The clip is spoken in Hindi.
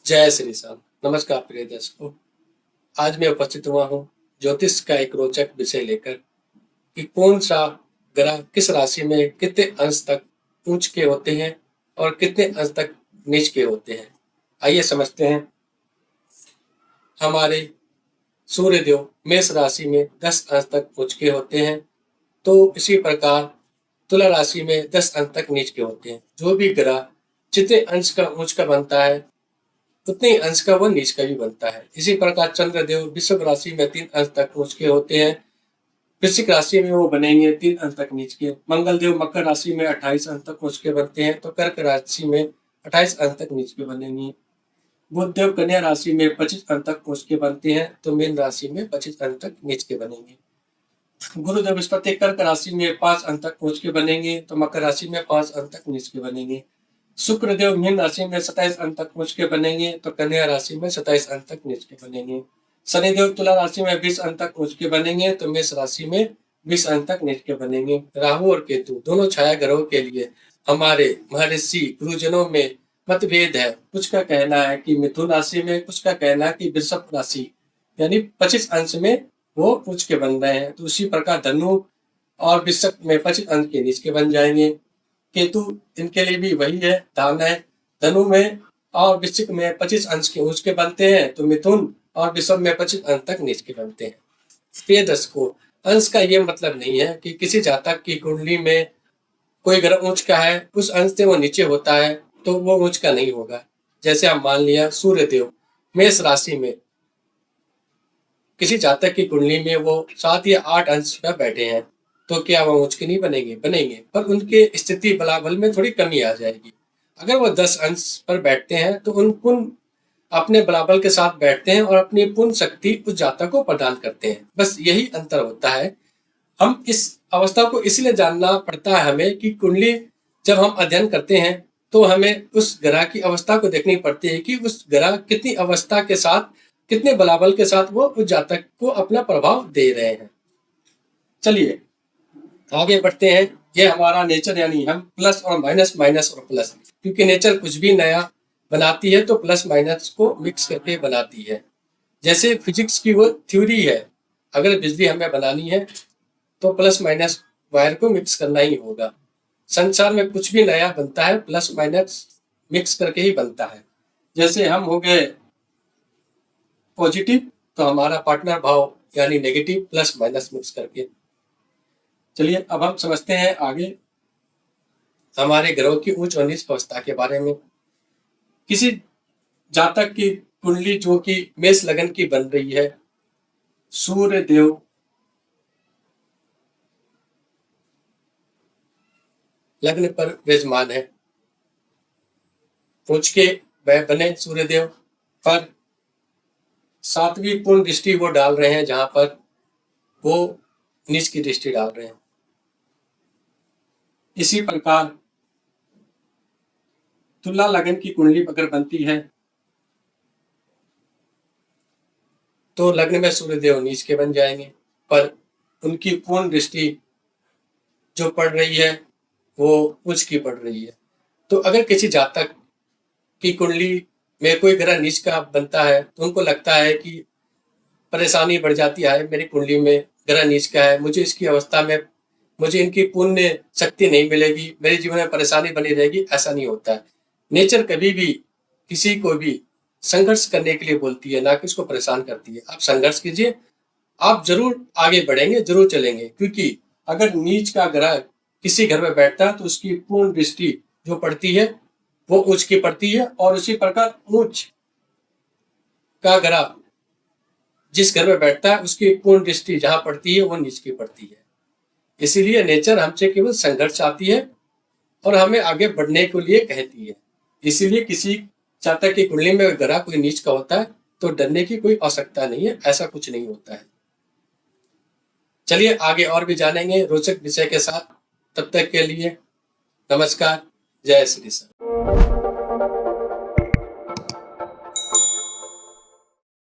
जय श्री राम। नमस्कार प्रिय दर्शकों। आज मैं उपस्थित हुआ हूँ ज्योतिष का एक रोचक विषय लेकर कि कौन सा ग्रह किस राशि में कितने अंश तक ऊंच के होते हैं और कितने अंश तक नीच के होते हैं। आइए समझते हैं। हमारे सूर्यदेव मेष राशि में 10 अंश तक ऊंच के होते हैं, तो इसी प्रकार तुला राशि में 10 अंश तक नीच के होते हैं। जो भी ग्रह जितने अंश का ऊंच का बनता है उतने ही अंश का वह नीच का भी बनता है। इसी प्रकार चंद्रदेव वृषभ राशि में 3 अंश तक ऊंच के होते हैं, वृश्चिक राशि में वो बनेंगे 3 अंश तक नीच के। मंगल देव मकर राशि में 28 अंश तक ऊंच के बनते हैं, तो कर्क राशि में 28 अंश तक नीच के बनेंगे। बुध देव कन्या राशि में 25 अंश तक ऊंच के बनते हैं, तो मीन राशि में 25 अंश तक नीच के बनेंगे। गुरुदेव बृहस्पति कर्क राशि में 5 अंश तक ऊंच के बनेंगे, तो मकर राशि में 5 अंश तक नीच के बनेंगे। शुक्रदेव मीन राशि में 27 अंक तक ऊंच के बनेंगे, तो कन्या राशि में 27 अंक तक नीच के बनेंगे। शनिदेव तुला राशि में 20 अंक तक ऊंच के बनेंगे, तो मेष राशि में 20 अंक तक नीच के बनेंगे। राहु और केतु दोनों छाया ग्रहों के लिए हमारे महर्षि गुरुजनों में मतभेद है। कुछ का कहना है कि मिथुन राशि में, कुछ का कहना है कि वृषभ राशि यानी 25 अंश में वो ऊंच के बन रहे हैं। तो उसी प्रकार धनु और वृषभ में 25 अंश के नीच के बन जाएंगे। केतु इनके लिए भी वही है, धान है। धनु में और वृश्चिक में 25 अंश के ऊंच के बनते हैं, तो मिथुन और वृषभ में 25 अंश तक नीच के बनते हैं। प्रिय दर्शकों, अंश का ये मतलब नहीं है कि किसी जातक की कुंडली में कोई ग्रह ऊंच का है, उस अंश से वो नीचे होता है तो वो ऊंच का नहीं होगा। जैसे हम मान लिया सूर्यदेव मेष राशि में किसी जातक की कुंडली में वो 7 या 8 अंश पर बैठे हैं, तो क्या वो ऊंच के नहीं बनेंगे? बनेंगे, पर उनके स्थिति बलाबल में थोड़ी कमी आ जाएगी। अगर वो 10 अंश पर बैठते हैं तो उन पुण्य अपने बलाबल के साथ बैठते हैं और अपनी पुण्य शक्ति उस जातक को प्रदान करते हैं। बस यही अंतर होता है। हम इस अवस्था को इसलिए जानना पड़ता है हमें कि कुंडली जब हम अध्ययन करते हैं तो हमें उस ग्रह की अवस्था को देखनी पड़ती है कि उस ग्रह कितनी अवस्था के साथ, कितने बलाबल के साथ वो उस जातक को अपना प्रभाव दे रहे हैं। चलिए आगे बढ़ते हैं। ये हमारा नेचर, यानी हम प्लस और माइनस, माइनस और प्लस, क्योंकि नेचर कुछ भी नया बनाती है तो प्लस माइनस को मिक्स करके बनाती है। जैसे फिजिक्स की वो थ्योरी है, अगर बिजली हमें बनानी है तो प्लस माइनस वायर को मिक्स करना ही होगा। संसार में कुछ भी नया बनता है प्लस माइनस मिक्स करके ही बनता है। जैसे हम हो गए पॉजिटिव, तो हमारा पार्टनर भाव यानी नेगेटिव, प्लस माइनस मिक्स करके। चलिए अब हम समझते हैं आगे हमारे ग्रहों की उच्च और नीच अवस्था के बारे में। किसी जातक की कुंडली जो कि मेष लगन की बन रही है, सूर्य देव लग्न पर विराजमान है, उच्च के वह बने सूर्यदेव पर 7वीं पूर्ण दृष्टि वो डाल रहे हैं, जहां पर वो नीच की दृष्टि डाल रहे हैं। इसी प्रकार तुला लगन की कुंडली अगर बनती है तो लग्न में सूर्यदेव नीच के बन जाएंगे, पर उनकी पूर्ण दृष्टि जो पड़ रही है वो उच्च की पड़ रही है। तो अगर किसी जातक की कुंडली में कोई ग्रह नीच का बनता है तो उनको लगता है कि परेशानी बढ़ जाती है, मेरी कुंडली में ग्रह नीच का है, मुझे इसकी अवस्था में मुझे इनकी पुण्य शक्ति नहीं मिलेगी, मेरे जीवन में परेशानी बनी रहेगी। ऐसा नहीं होता है। नेचर कभी भी किसी को भी संघर्ष करने के लिए बोलती है, ना कि उसको परेशान करती है। आप संघर्ष कीजिए, आप जरूर आगे बढ़ेंगे, जरूर चलेंगे। क्योंकि अगर नीच का ग्रह किसी घर में बैठता है तो उसकी पूर्ण दृष्टि जो पड़ती है वो उच्च की पड़ती है, और उसी प्रकार उच्च का ग्रह जिस घर में बैठता है उसकी पूर्ण दृष्टि जहां पड़ती है वो नीच की पड़ती है। इसीलिए नेचर हमसे केवल संघर्ष चाहती है और हमें आगे बढ़ने के लिए कहती है। इसीलिए किसी जातक की कुंडली में ग्रह कोई नीच का होता है तो डरने की कोई आवश्यकता नहीं है, ऐसा कुछ नहीं होता है। चलिए आगे और भी जानेंगे रोचक विषय के साथ। तब तक के लिए नमस्कार, जय श्री राम।